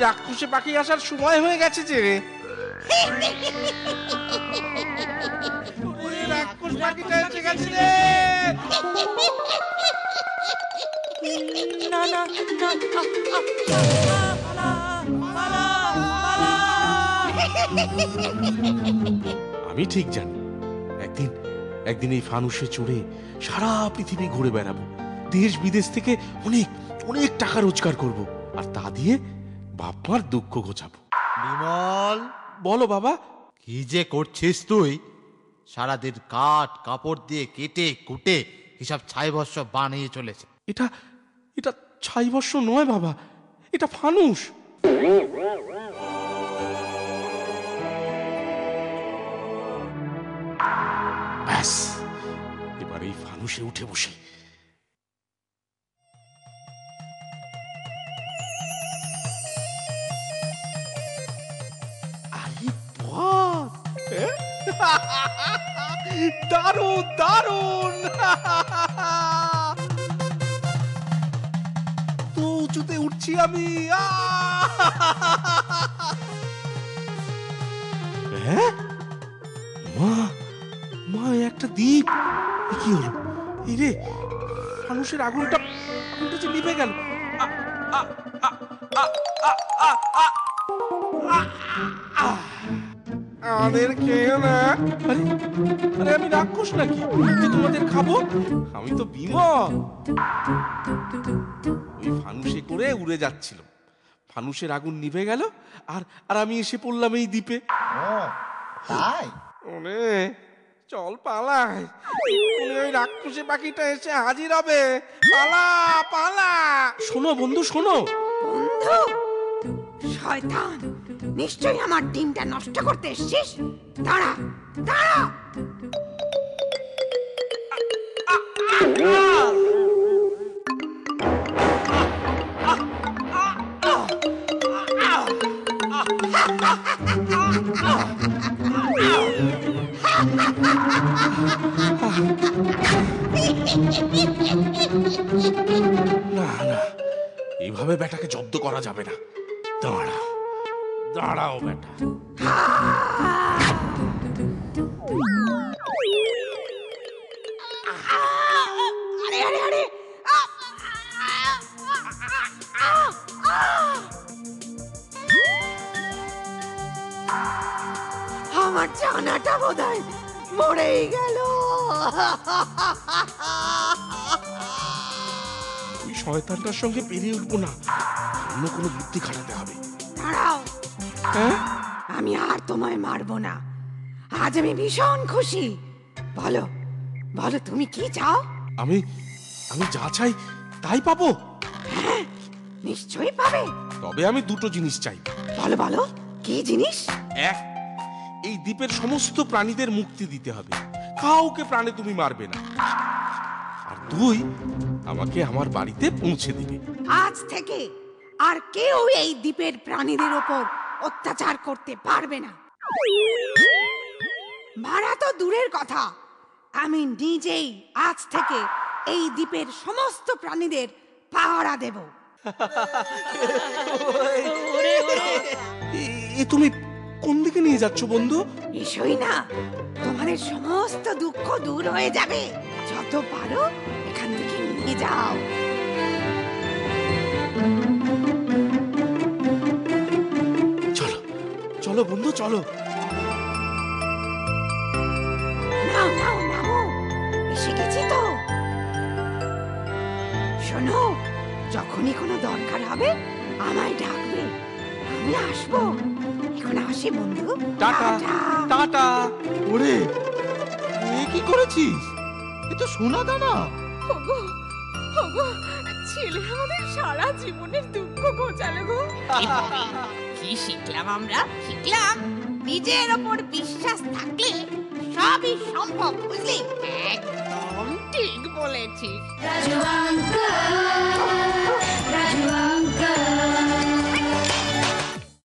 রাক্ষসে পাখি আসার সময় হয়ে গেছে যে। রাক্ষস পাখিটা এসে গেছে রে। না না আমি ঠিক জানি একদিন একদিন এই ফানুসে চড়ে সারা পৃথিবী ঘুরে বেড়াবো, দেশ বিদেশ থেকে অনেক অনেক টাকা রোজগার করব, আর তা দিয়ে বাপ মার দুঃখ ঘোচাবো। বিমল, বলো বাবা। কি যে করছিস তুই? সারাদিন কাঠ কাপড় দিয়ে কেটে কুটে হিসাব ছাই ভস্য বানিয়ে চলেছে। এটা এটা ছাই বর্ষ নয় বাবা, এটা ফানুস। ব্যাস, এবার এই ফানুসে উঠে বসে দারুণ দারুণ। তো উঁচুতে উঠছি আমি। মা মা, একটা দ্বীপ। কি হলো? এই রে, ফানুসের আগুনটা যে নিভে গেল। আমাদের খেয়েও না। আরে আরে, আমি রাক্ষস নাকি যে তোমাদের খাবো? আমি তো বিমল। ওই ফানুসে করে উড়ে যাচ্ছিল, ফানুসের আগুন নিভে গেল, আর আর আমি এসে পড়লাম এই দ্বীপে। তাই? ওরে চল পালাই, ওই রাক্ষসে পাখিটা এসে হাজির হবে। পালা পালা। শোনো বন্ধু, শোনো। বন্ধু, শয়তান, নিশ্চয়ই আমার ডিমটা নষ্ট করতে এসেছিস। দাঁড়া দাঁড়া। না না, এইভাবে বেটাকে জব্দ করা যাবে না। দাঁড়াও দাঁড়াও বেটা। আরে আরে আরে, আমার জানাটা বোধহয় মরেই গেল। ওই শয়তানটার সঙ্গে পেরিয়ে উঠবো না, অন্য কোনো বুদ্ধি খাটাতে হবে। দাঁড়াও, হ্যাঁ, আমি আর তোমায় মারবো না। আজ আমি ভীষণ খুশি। বলো বলো, তুমি কি চাও? আমি আমি যা চাই তাই পাবো? হ্যাঁ, নিশ্চয়ই পাবে। তবে আমি দুটো জিনিস চাই। বলো বলো, কি জিনিস? এক, এই দ্বীপের সমস্ত প্রাণীদের মুক্তি দিতে হবে, কাউকে প্রাণে তুমি মারবে না। আর দুই, আমাকে আমার বাড়িতে পৌঁছে দিবে। আজ থেকে আর কেউ এই দ্বীপের প্রাণীদের ওপর অত্যাচার করতে পারবে না। মারা তো দূরের কথা, আমি নিজেই আজ থেকে এই দ্বীপের সমস্ত প্রাণীদের পাহারা দেব। এ তুমি কোন দিকে নিয়ে যাচ্ছ বন্ধু? এসোই না, তোমাদের সমস্ত দুঃখ দূর হয়ে যাবে। যত পারো এখান থেকে নিয়ে যাও। চলো চলো বন্ধু, চলো। নাও নাও নাও, এসে গেছি তো। শোনো, যখনই কোনো দরকার হবে আমায় ডাকবে, আমি আসবো। এখন আসি বন্ধু, টাটা টাটা। ওরে, এ কি করেছিস? এ তো সোনা দানা। ওগো ওগো, ছেলে আমাদের সারা জীবনের দুঃখ ঘোচালো গো। কি শিখলাম আমরা? শিখলাম নিজের ওপর বিশ্বাস থাকলে সবই সম্ভব, বুঝলি? একদম ঠিক বলেছিস। Raju uncle, Raju uncle.